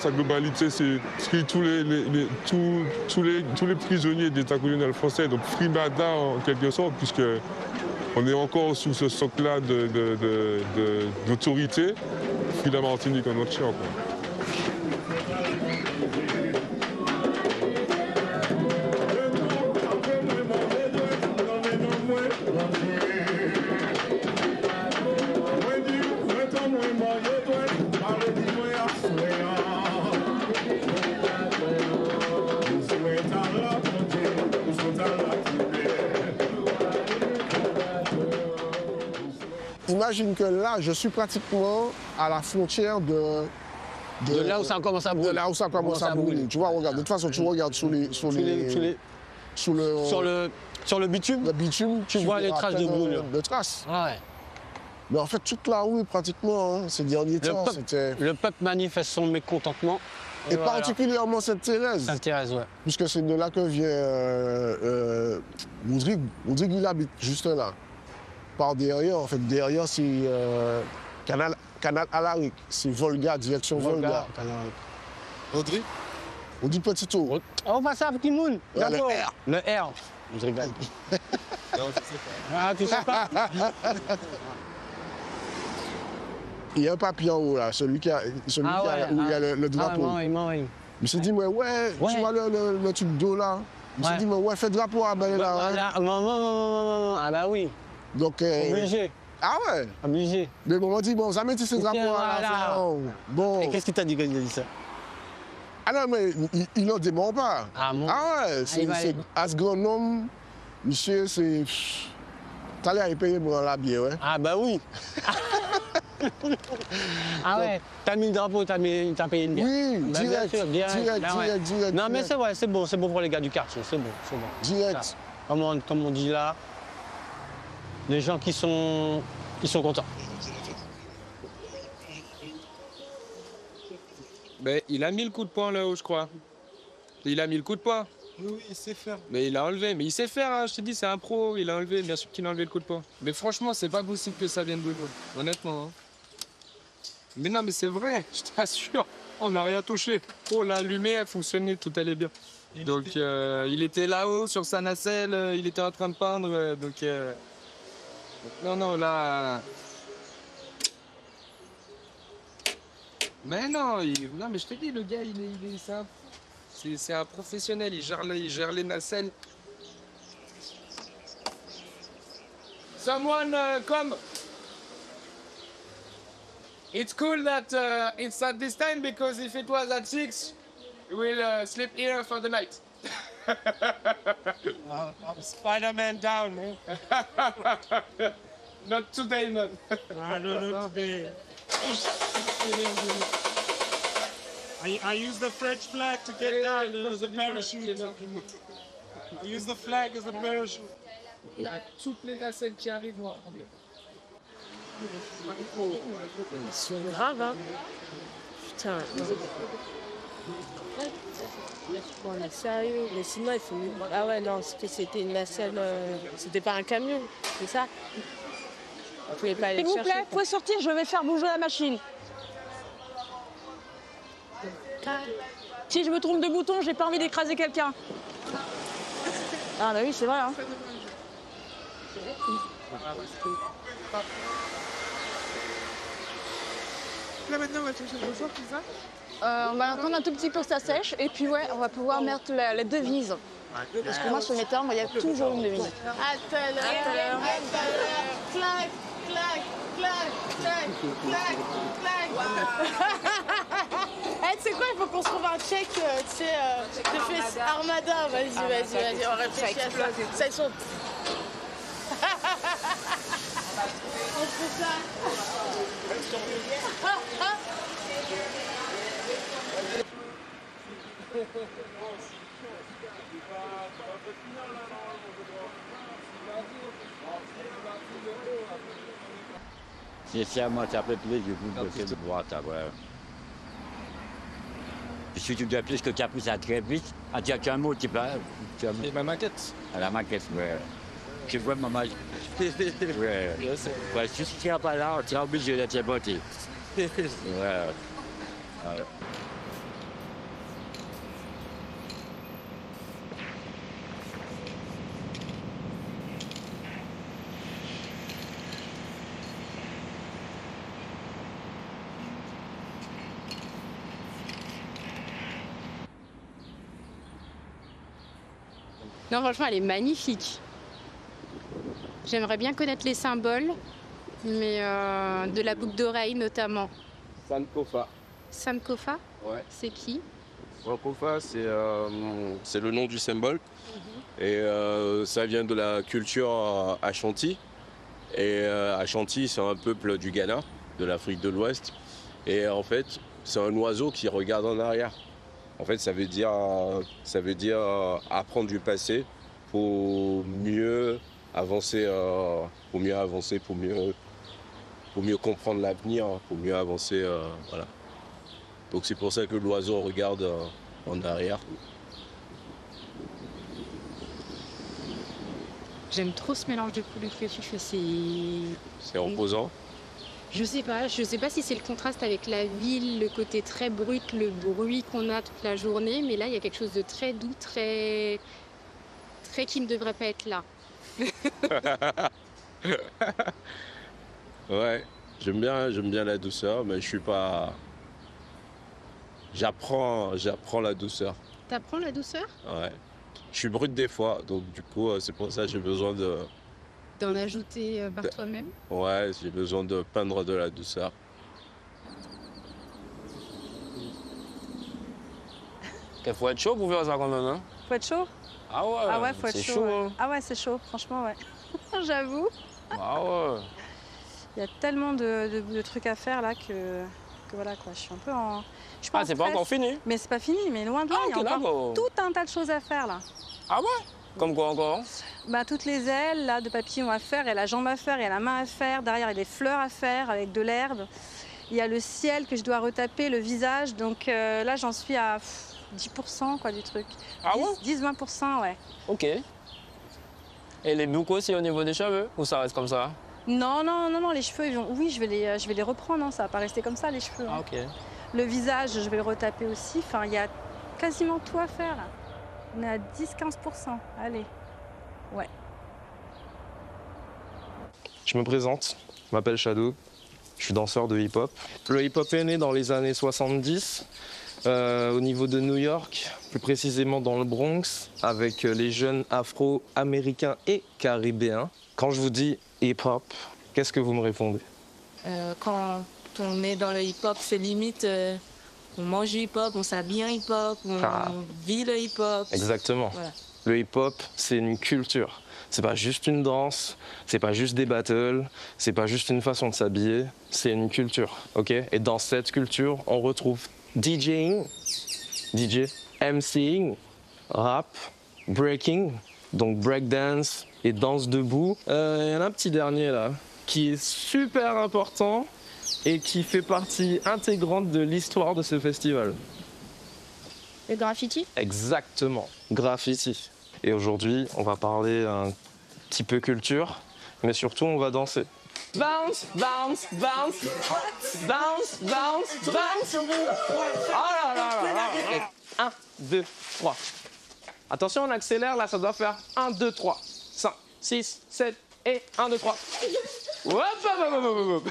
globalité, c'est tous les prisonniers d'État colonial français, donc Free Bada en quelque sorte, puisque on est encore sous ce socle-là d'autorité. Free la Martinique en entier, quoi. Imagine que là, je suis pratiquement à la frontière de là où ça commence à brûler. De là où ça commence à brûler. Tu vois, regarde, de toute façon, tu regardes sur le bitume. Le bitume, tu vois les traces de brûlure. De traces. Ouais. Mais en fait, toute la rue, pratiquement, hein, ces derniers temps, c'était... Le peuple manifeste son mécontentement. Et voilà. Particulièrement Sainte-Thérèse. Sainte-Thérèse, ouais. Puisque c'est de là que vient Rodrigue. Rodrigue, il habite juste là. Par derrière, en fait, derrière, c'est Canal Alaric. C'est Volga, direction Volga. Rodrigue? On dit petit tour. On passe à Petit Moun. Le R. Le R. Je rigole. Non, je sais pas. Ah, tu sais pas? Il y a un papier en haut, là, celui où il y a le drapeau. Oui. Il s'est dit, mais ouais, tu vois le truc d'eau là? Il s'est dit, mais ouais, fais drapeau à Belle là. Ah bah oui. Donc, obligé. Ah ouais? Obligé. Mais bon, on dit, bon, ça met ce drapeau à la fin. Bon. Et qu'est-ce qu'il t'a dit quand il a dit ça? Ah non, mais il n'en dément pas. Ah bon? Ah ouais, c'est agronome, monsieur, c'est... T'as l'air à payer pour la bière, ouais. Ah bah oui. Ah ouais, t'as mis le drapeau, t'as payé une bière. Oui, bah, direct, direct. Non mais c'est vrai, c'est bon pour les gars du quartier, c'est bon. Direct. Comme on dit là, les gens qui sont contents. Ben, il a mis le coup de poing là-haut, je crois. Il a mis le coup de poing. Oui, il sait faire. Mais il a enlevé. Mais il sait faire, hein, je te dis, c'est un pro. Il a enlevé, bien sûr qu'il a enlevé le coup de poing. Mais franchement, c'est pas possible que ça vienne de nous. Honnêtement. Hein. Mais non, mais c'est vrai, je t'assure. On n'a rien touché. On l'a allumé, elle fonctionnait, tout allait bien. Donc, il était là-haut sur sa nacelle, il était en train de peindre. Donc, non, là. Mais non, non, mais je te dis, le gars, c'est un professionnel, il gère les nacelles. Someone come. It's cool that it's at this time because if it was at 6, we'll sleep here for the night. Spider-Man down, man. Not today, man. No, today. I use the French flag to get down as a parachute. I use the flag as a parachute. Il y a toutes les nacelles qui arrivent. C'est grave, hein. Putain. Bon, là, sérieux. Mais sinon, il faut... Ah ouais, non, c'était une nacelle... C'était pas un camion, c'est ça? Vous pouvez pas aller S'il vous chercher. plaît, vous pouvez sortir, je vais faire bouger la machine. Si je me trompe de bouton, j'ai pas envie d'écraser quelqu'un. Ah bah oui, c'est vrai, hein. Là maintenant, on va toucher le jour, tout ça. On va attendre un tout petit peu que ça sèche et puis ouais, on va pouvoir mettre les devises. Parce que moi sur mes termes, il y a toujours une devise. À tout à l'heure. Flag, clac, clac, clac, clac, clac. Eh, tu sais quoi, il faut qu'on se trouve un check, tu sais, de fesse Armada. Vas-y, on réfléchit à ça. Ça, ils sont... On fait ça. Sincèrement, ça fait plaisir de bosser de voir ça. Ouais. Si tu dois plus que tu as pris ça très vite, tu as un mot, tu vas. Et ma maquette. À la maquette, ouais. Je vois ma maquette. Ouais. Ouais, si tu ne pas là, tu es obligé de te botter. Ouais. Ouais. Non, franchement, elle est magnifique. J'aimerais bien connaître les symboles, mais de la boucle d'oreille notamment. Sankofa. Sankofa, Ouais. c'est qui? Sankofa, c'est le nom du symbole. Et ça vient de la culture Ashanti. Et Ashanti, c'est un peuple du Ghana, de l'Afrique de l'Ouest. Et en fait, c'est un oiseau qui regarde en arrière. En fait, ça veut dire apprendre du passé pour mieux avancer, pour mieux comprendre l'avenir, pour mieux avancer. Voilà. Donc c'est pour ça que l'oiseau regarde en arrière. J'aime trop ce mélange de couleurs que tu fais. C'est reposant. Je sais pas si c'est le contraste avec la ville, le côté très brut, le bruit qu'on a toute la journée, mais là il y a quelque chose de très doux, très qui ne devrait pas être là. Ouais, j'aime bien la douceur, mais je suis pas. J'apprends la douceur. T'apprends la douceur? Ouais. Je suis brut des fois, donc du coup c'est pour ça que j'ai besoin D'en ajouter par toi-même? Ouais, j'ai besoin de peindre de la douceur. Il faut être chaud pour faire ça quand même, hein? Faut être chaud? Ah ouais, ah ouais, faut être c'est chaud. chaud. Ouais. Hein. Ah ouais, c'est chaud, franchement, ouais. J'avoue. Ah ouais. Il y a tellement de trucs à faire là que voilà quoi, je suis un peu en. Je suis Ah, en c'est pas stress. encore fini? Mais c'est pas fini, mais loin de là, il y a ok, encore d'accord. tout un tas de choses à faire là. Ah ouais? Comme quoi encore? Bah, toutes les ailes là, de papillons à faire, il y a la jambe à faire, il y a la main à faire, derrière il y a des fleurs à faire avec de l'herbe. Il y a le ciel que je dois retaper, le visage, donc là j'en suis à 10% quoi du truc. Ah ouais? 10-20%, ouais. Ok. Et les boucles aussi au niveau des cheveux? Ou ça reste comme ça? Non, les cheveux, oui, je vais les reprendre, hein, ça va pas rester comme ça les cheveux. Ah hein. ok. Le visage, je vais le retaper aussi, enfin il y a quasiment tout à faire là. On est à 10-15%, allez, ouais. Je me présente, je m'appelle Shadow, je suis danseur de hip-hop. Le hip-hop est né dans les années 70 au niveau de New York, plus précisément dans le Bronx, avec les jeunes afro-américains et caribéens. Quand je vous dis hip-hop, qu'est-ce que vous me répondez? Quand on est dans le hip-hop, c'est limite, on mange du hip-hop, on s'habille en hip-hop, on vit le hip-hop. Exactement. Voilà. Le hip-hop, c'est une culture. C'est pas juste une danse, c'est pas juste des battles, c'est pas juste une façon de s'habiller, c'est une culture, ok? Et dans cette culture, on retrouve DJing, MCing, rap, breaking, donc breakdance et danse debout. Il y en a un petit dernier là, qui est super important et qui fait partie intégrante de l'histoire de ce festival. Le graffiti? Exactement, graffiti. Et aujourd'hui, on va parler un petit peu culture, mais surtout on va danser. Bounce, bounce, bounce, bounce, bounce, bounce. Oh là là là là. 1, 2, 3. Attention, on accélère, là, ça doit faire 1, 2, 3, 5, 6, 7 et 1, 2, 3. Hop, hop, hop, hop, hop.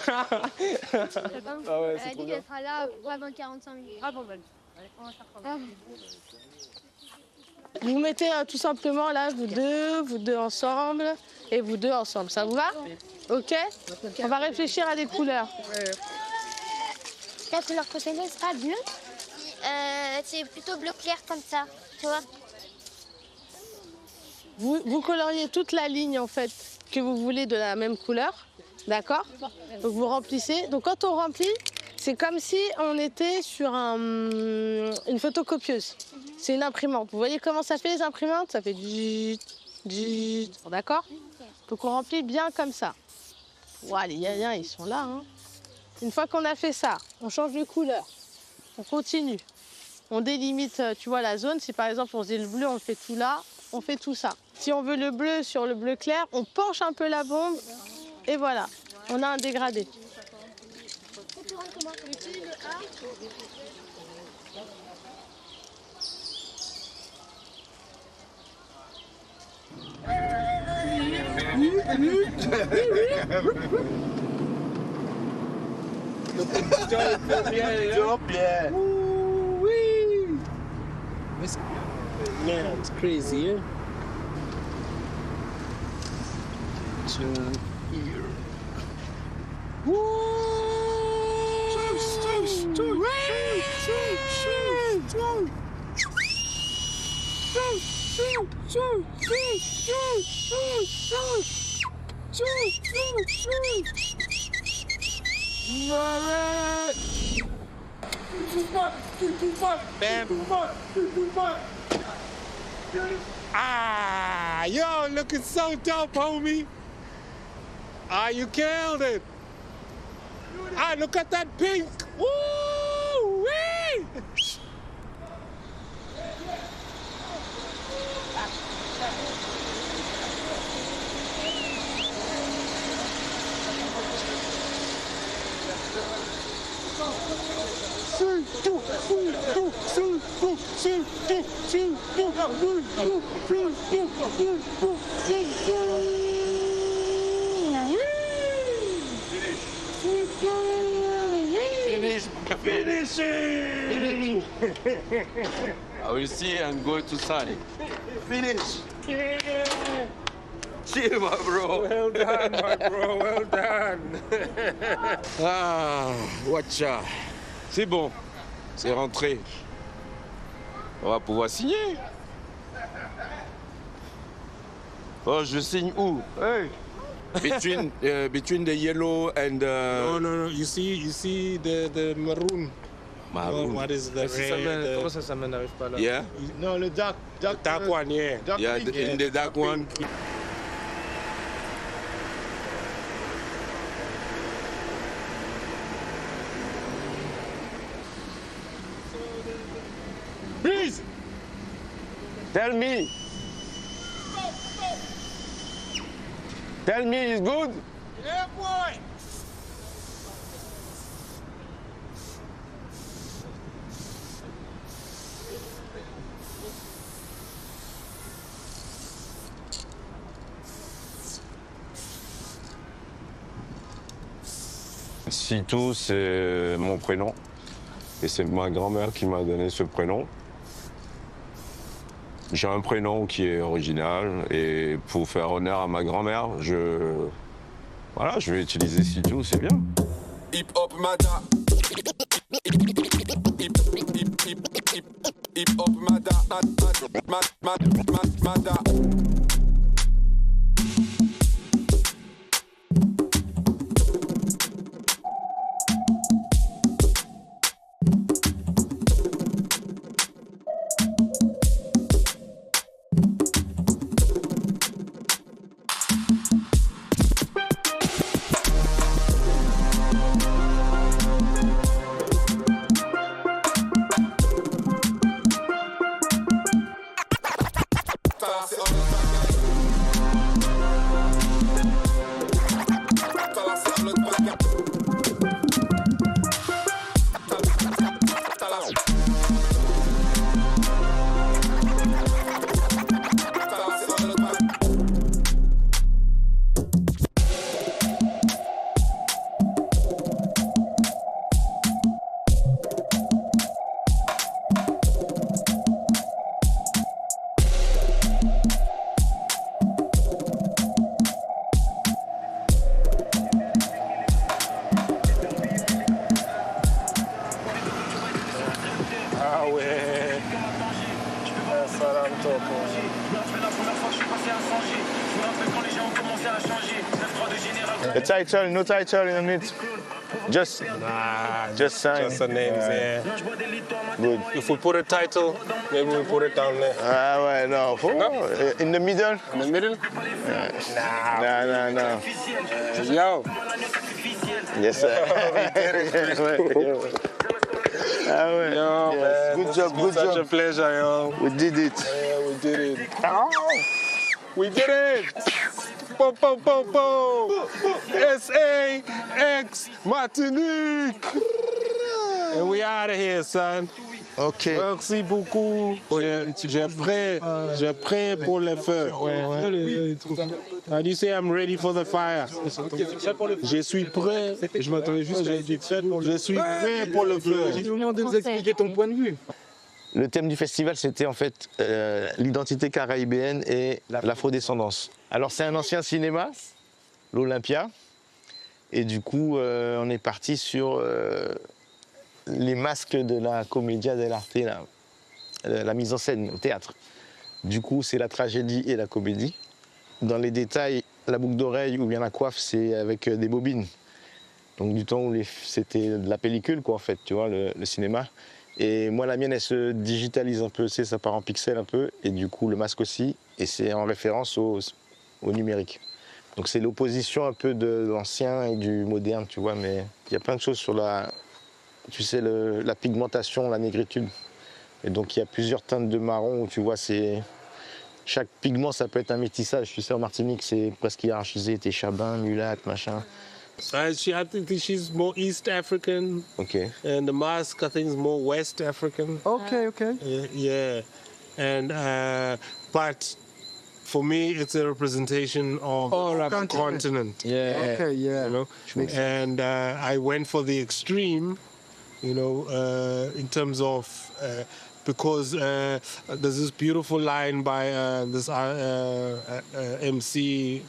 Ah ouais, c'est trop bien. Elle sera là avant 45 minutes. Ah bon, on va faire comme ça. Vous mettez tout simplement là, vous deux ensemble, et vous deux ensemble. Ça vous va? Ok? On va réfléchir à des couleurs. La couleur préférée sera bleu. C'est plutôt bleu clair comme ça, tu vois. Vous coloriez toute la ligne en fait que vous voulez de la même couleur, d'accord? Donc vous remplissez. Donc quand on remplit, c'est comme si on était sur une photocopieuse. C'est une imprimante. Vous voyez comment ça fait les imprimantes? Ça fait d'accord? Donc on remplit bien comme ça. Ouah, les yaya, ils sont là. Hein. Une fois qu'on a fait ça, on change de couleur. On continue. On délimite, tu vois, la zone. Si par exemple on faisait le bleu, on fait tout là, on fait tout ça. Si on veut le bleu sur le bleu clair, on penche un peu la bombe et voilà, on a un dégradé. Man, it's crazy, yeah? So, here. Ah, yo, looking so dope, homie. Ah, you killed it. Ah, look at that pink. Woo! Wee! Finish it! I will see and go to Sunny. Finish! Chill, my bro. Well done, my bro, well done. Ah, watcha. C'est bon, c'est rentré. On va pouvoir signer. Oh, je signe où? Hey. Between the yellow and the... No. You see the maroon. Maroon. What is the red? Comment ça m'arrive pas là? Yeah. No, the dark one, yeah. Yeah, in the dark one. Please, tell me. Tell me it's good. Yeah, boy. Sitou, c'est mon prénom. Et c'est ma grand-mère qui m'a donné ce prénom. J'ai un prénom qui est original et pour faire honneur à ma grand-mère, je vais utiliser Sitou, c'est bien. Hip hop mada. Hip hop mada. Mada. C'est The title, no title in it. Just sign. Just the names, yeah. Good. If we put a title, maybe we put it down there. Ah ouais, no. In the middle? In the middle? No. Yo. Yes, sir. Ah ouais. Yo, yes. man, Good job, good such job. a pleasure, yo. We did it. Yeah, we did it. Oh, we did it. Po, po, po, po. SAX Martinique. And we out of here, son. Ok. Merci beaucoup. J'ai prêt pour le feu. How do you say I'm ready for the fire? Je suis prêt. Je m'attendais juste à Je suis prêt pour le feu. J'ai demandé de nous expliquer ton point de vue. Le thème du festival, c'était en fait l'identité caribéenne et l'afrodescendance. Alors c'est un ancien cinéma, l'Olympia, et du coup on est parti sur les masques de la commedia dell'arte, la mise en scène au théâtre. Du coup c'est la tragédie et la comédie. Dans les détails, la boucle d'oreille ou bien la coiffe, c'est avec des bobines. Donc du temps où c'était de la pellicule quoi en fait, tu vois, le cinéma. Et moi, la mienne, elle se digitalise un peu, tu sais, ça part en pixels un peu, et du coup, le masque aussi, et c'est en référence au numérique. Donc c'est l'opposition un peu de l'ancien et du moderne, tu vois, mais il y a plein de choses sur la pigmentation, la négritude. Et donc il y a plusieurs teintes de marron où tu vois, chaque pigment, ça peut être un métissage. Tu sais, en Martinique, c'est presque hiérarchisé, t'es chabin, mulâtre, machin. I think she's more East African. Okay. And the mask, I think, is more West African. Okay. Yeah. And but for me, it's a representation of the continent. Yeah. Okay, yeah. You know? And I went for the extreme, you know, in terms of because there's this beautiful line by this MC.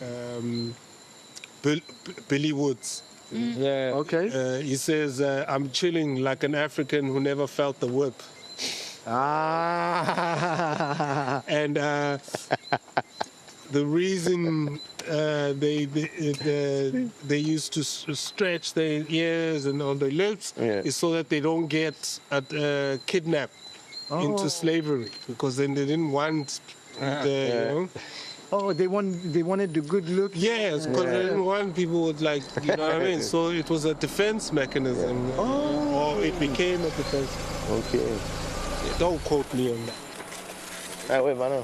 Billy Woods. Yeah. Okay. He says, I'm chilling like an African who never felt the whip. Ah. And the reason they used to stretch their ears and on their lips is so that they don't get kidnapped into slavery, because then they didn't want you know. Oh, they wanted the good look. Yes, because they didn't want people with, like, you know what I mean? So it was a defense mechanism. Or it became a defense. Okay. Yeah, don't quote me on that. Ah ouais, bah non.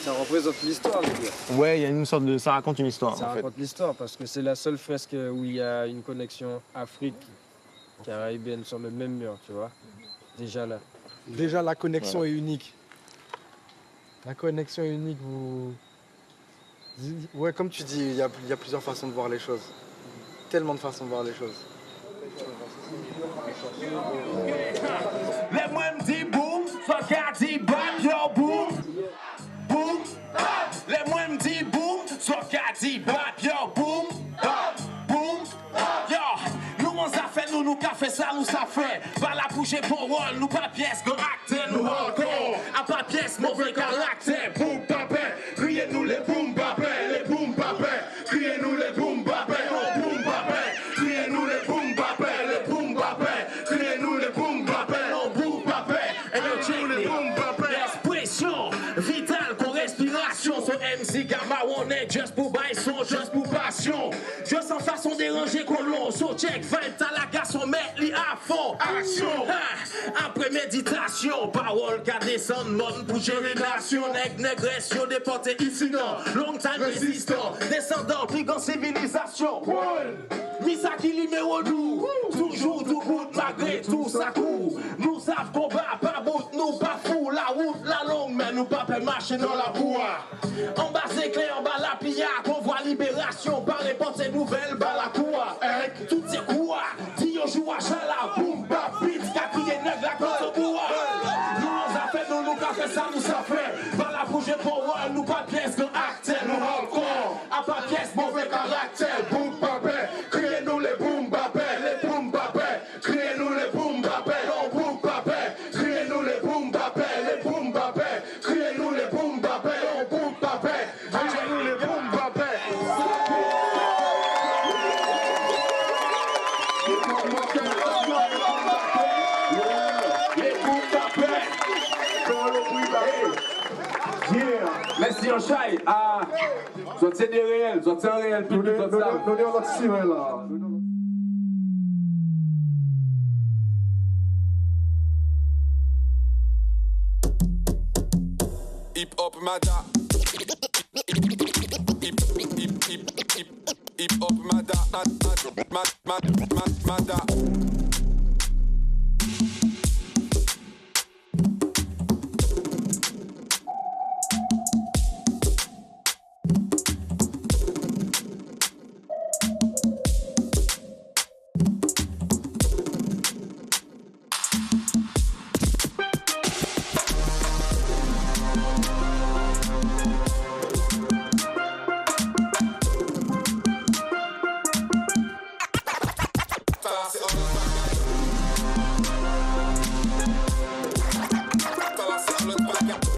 Ça représente l'histoire, les gars. Ouais, il y a une sorte de... Ça raconte une histoire, Ça raconte l'histoire, parce que c'est la seule fresque où il y a une connexion Afrique-Caribéenne sur le même mur, tu vois. Déjà là. Déjà, la connexion est unique. La connexion est unique, Ouais, comme tu dis, il y a plusieurs façons de voir les choses. Tellement de façons de voir les choses. Les moi me dit boum, soit qu'a dit back yo boum. Boum. Les moi me dit boum, soit qu'a dit back yo boum. Boum. Yo, nous on ça fait nous qu'a fait ça, nous ça fait. Pas la bouger pour rôle, nous pas pièce, go acte, nous encore. A pas pièce, mauvais caractère. Boum papé, criez-nous les boum papé, les boum papé. Criez-nous les boum papé, oh boum papé. Criez-nous les boum papé, les boum papé. Criez-nous les boum papé, oh boum papé. Et nous check les boum papé. L'expression vitale qu'on respiration. Son MC Gamma, on est just pour bail son, just pour passion. Just en façon déranger qu'on l'on. So check, 20 à la gare, on met li à fond. Action. Après méditation, parole qu'a descendre monde pour gérer nation. Négression déporté ici non. Long time résistant, descendant, plus grande civilisation. Misa qui numéro nous, toujours tout bout malgré tout ça court. Nous savons combat, pas bout, nous pas fou. La route, la longue, mais nous pas peut marcher dans la boue. En bas c'est clair, en bas la pillard, qu'on voit libération. Par les portes nouvelles, bas la cour. Tout c'est quoi, dit on joue à chala, boum, bap, beat, qu'a crié neuf, la cause au bois. Nous on a fait, nous qu'a fait ça, nous ça fait. Bas la bouger pour moi, nous pas pièce, nous acte, nous encore. A pas pièce, mauvais caractère, boum, papé. Criez-nous les boum, papé, les boum, papé. Criez-nous les boum, papé, non, boum, papé. Criez-nous les boum, papé. Merci en chai. Ah, c'est des réels, c'est un réel public. Nous sommes là. Hip hop mada. Hip hop mada.